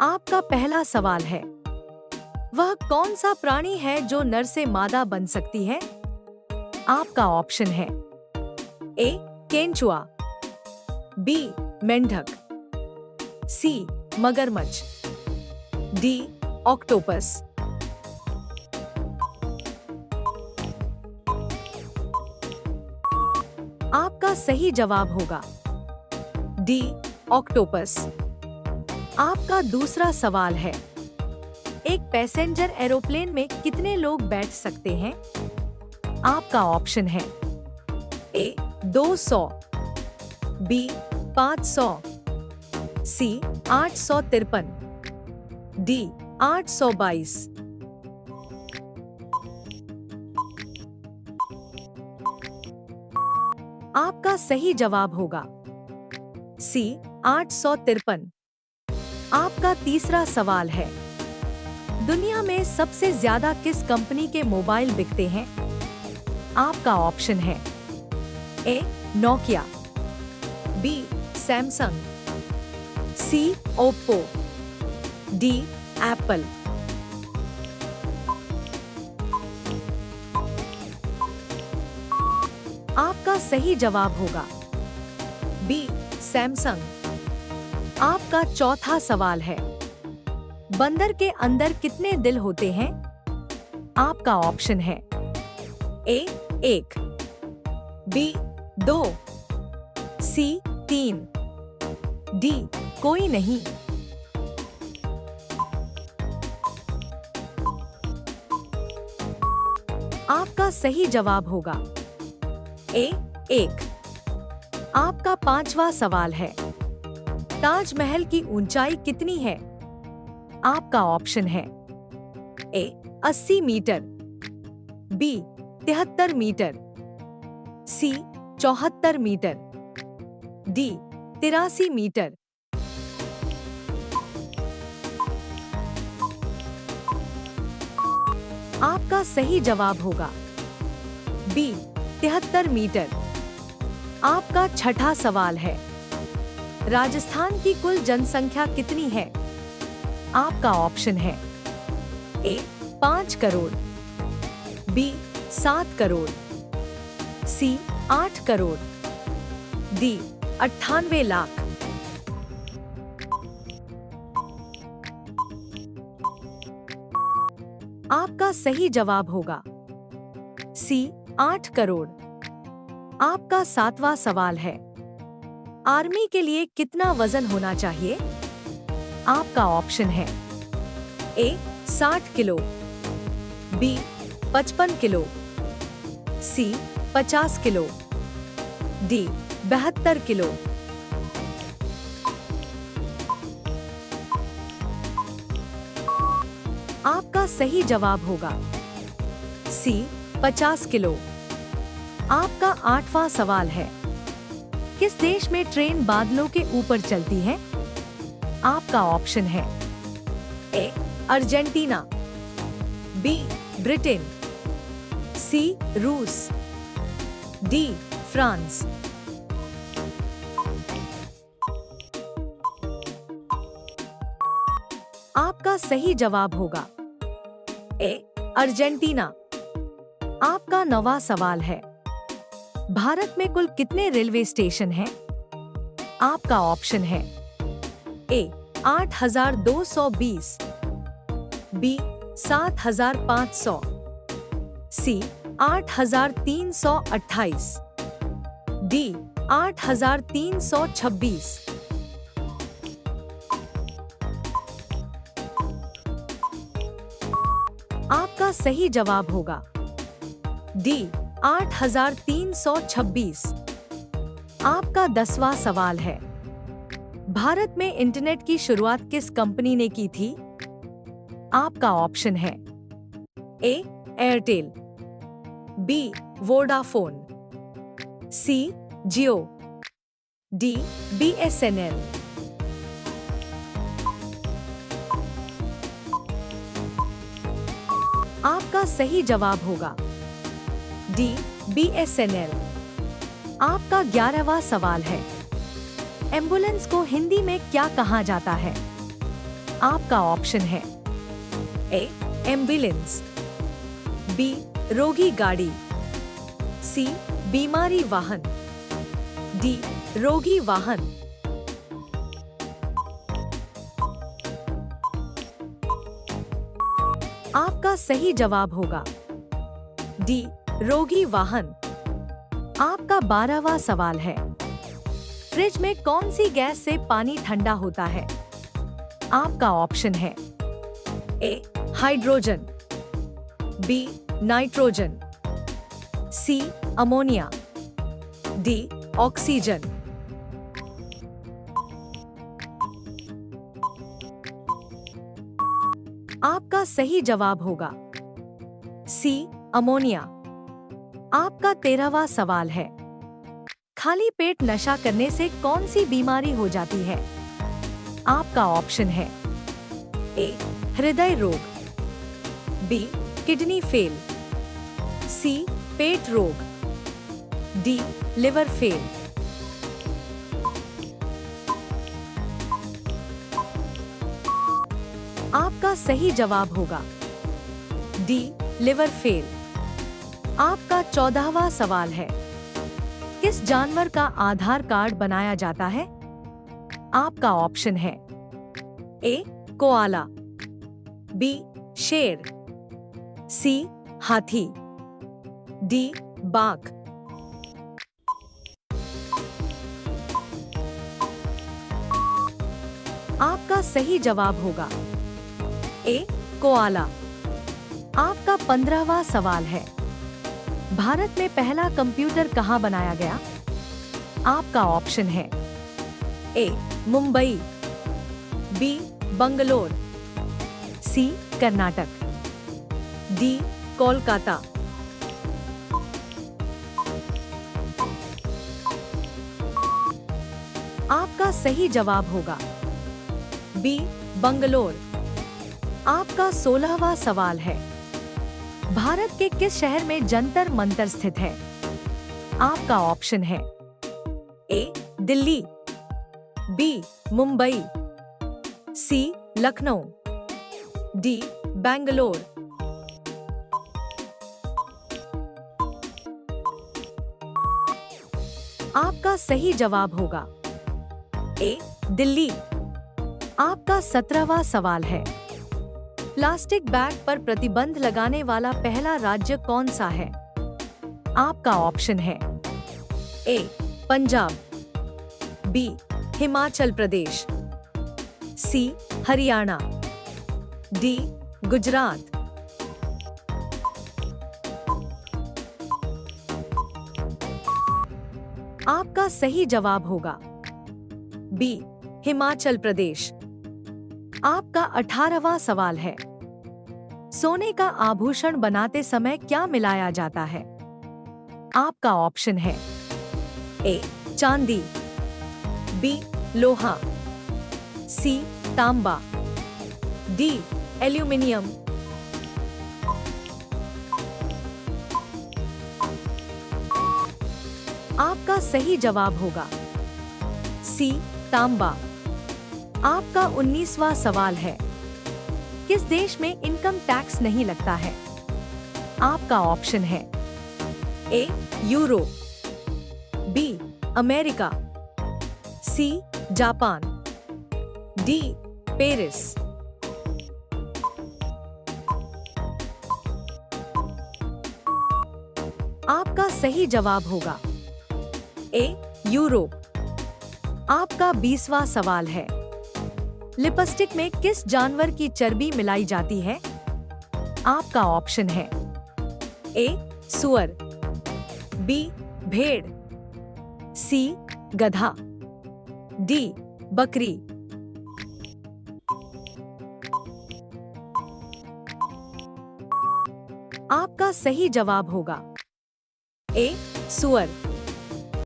आपका पहला सवाल है, वह कौन सा प्राणी है जो नर से मादा बन सकती है? आपका ऑप्शन है ए केंचुआ, बी मेंढक, सी मगरमच्छ, डी ऑक्टोपस। आपका सही जवाब होगा डी ऑक्टोपस। आपका दूसरा सवाल है, एक पैसेंजर एरोप्लेन में कितने लोग बैठ सकते हैं? आपका ऑप्शन है ए 200, बी 500, सी 853, डी 822। आपका सही जवाब होगा सी 853। आपका तीसरा सवाल है, दुनिया में सबसे ज्यादा किस कंपनी के मोबाइल बिकते हैं? आपका ऑप्शन है ए नोकिया, बी सैमसंग, सी ओप्पो, डी एप्पल। आपका सही जवाब होगा बी सैमसंग। आपका चौथा सवाल है, बंदर के अंदर कितने दिल होते हैं? आपका ऑप्शन है ए 1, बी 2, सी 3, डी कोई नहीं। आपका सही जवाब होगा ए 1। आपका पांचवा सवाल है, ताजमहल की ऊंचाई कितनी है? आपका ऑप्शन है ए 80 मीटर, बी 73 मीटर, सी 74 मीटर, डी 83 मीटर। आपका सही जवाब होगा बी 73 मीटर। आपका छठा सवाल है, राजस्थान की कुल जनसंख्या कितनी है? आपका ऑप्शन है ए 5 करोड़, बी 7 करोड़, सी 8 करोड़, डी 98 लाख। आपका सही जवाब होगा सी 8 करोड़। आपका सातवां सवाल है, आर्मी के लिए कितना वजन होना चाहिए? आपका ऑप्शन है ए 60 किलो, बी 55 किलो, सी 50 किलो, डी 72 किलो। आपका सही जवाब होगा सी 50 किलो। आपका आठवां सवाल है, किस देश में ट्रेन बादलों के ऊपर चलती है? आपका ऑप्शन है ए अर्जेंटीना, बी ब्रिटेन, सी रूस, डी फ्रांस। आपका सही जवाब होगा ए अर्जेंटीना। आपका नौवां सवाल है, भारत में कुल कितने रेलवे स्टेशन हैं? आपका ऑप्शन है ए 8220, बी 7500, सी 8328, डी 8326। आपका सही जवाब होगा डी 8326। आपका 10वां सवाल है, भारत में इंटरनेट की शुरुआत किस कंपनी ने की थी? आपका ऑप्शन है ए एयरटेल, बी वोडाफोन, सी जियो, डी BSNL। आपका सही जवाब होगा डी BSNL। आपका 11वां सवाल है, एम्बुलेंस को हिंदी में क्या कहा जाता है? आपका ऑप्शन है ए एम्बुलेंस, बी रोगी गाड़ी, सी बीमारी वाहन, डी रोगी वाहन। आपका सही जवाब होगा डी रोगी वाहन। आपका 12वां सवाल है, फ्रिज में कौन सी गैस से पानी ठंडा होता है? आपका ऑप्शन है ए हाइड्रोजन, बी नाइट्रोजन, सी अमोनिया, डी ऑक्सीजन। आपका सही जवाब होगा सी अमोनिया। आपका 13वां सवाल है, खाली पेट नशा करने से कौन सी बीमारी हो जाती है? आपका ऑप्शन है ए हृदय रोग, बी किडनी फेल, सी पेट रोग, डी लिवर फेल। आपका सही जवाब होगा डी लिवर फेल। आपका 14वां सवाल है, किस जानवर का आधार कार्ड बनाया जाता है? आपका ऑप्शन है ए कोआला, बी शेर, सी हाथी, डी बाघ। आपका सही जवाब होगा ए कोआला। आपका 15वां सवाल है, भारत में पहला कंप्यूटर कहाँ बनाया गया? आपका ऑप्शन है ए मुंबई, बी बंगलोर, सी कर्नाटक, डी कोलकाता। आपका सही जवाब होगा बी बंगलोर। आपका 16वां सवाल है, भारत के किस शहर में जंतर मंतर स्थित है? आपका ऑप्शन है ए दिल्ली, बी मुंबई, सी लखनऊ, डी बेंगलोर। आपका सही जवाब होगा ए दिल्ली। आपका 17वां सवाल है, प्लास्टिक बैग पर प्रतिबंध लगाने वाला पहला राज्य कौन सा है? आपका ऑप्शन है ए पंजाब, बी हिमाचल प्रदेश, सी हरियाणा, डी गुजरात। आपका सही जवाब होगा बी हिमाचल प्रदेश। आपका 18वां सवाल है, सोने का आभूषण बनाते समय क्या मिलाया जाता है? आपका ऑप्शन है ए चांदी, बी लोहा, सी तांबा, डी एल्यूमिनियम। आपका सही जवाब होगा सी तांबा। आपका 19वां सवाल है, किस देश में इनकम टैक्स नहीं लगता है? आपका ऑप्शन है A Europe, B America, C Japan, D Paris. आपका सही जवाब होगा ए यूरोप। आपका 20वां सवाल है, लिपस्टिक में किस जानवर की चर्बी मिलाई जाती है? आपका ऑप्शन है ए सुअर, बी भेड़, सी गधा, डी बकरी। आपका सही जवाब होगा ए सुअर।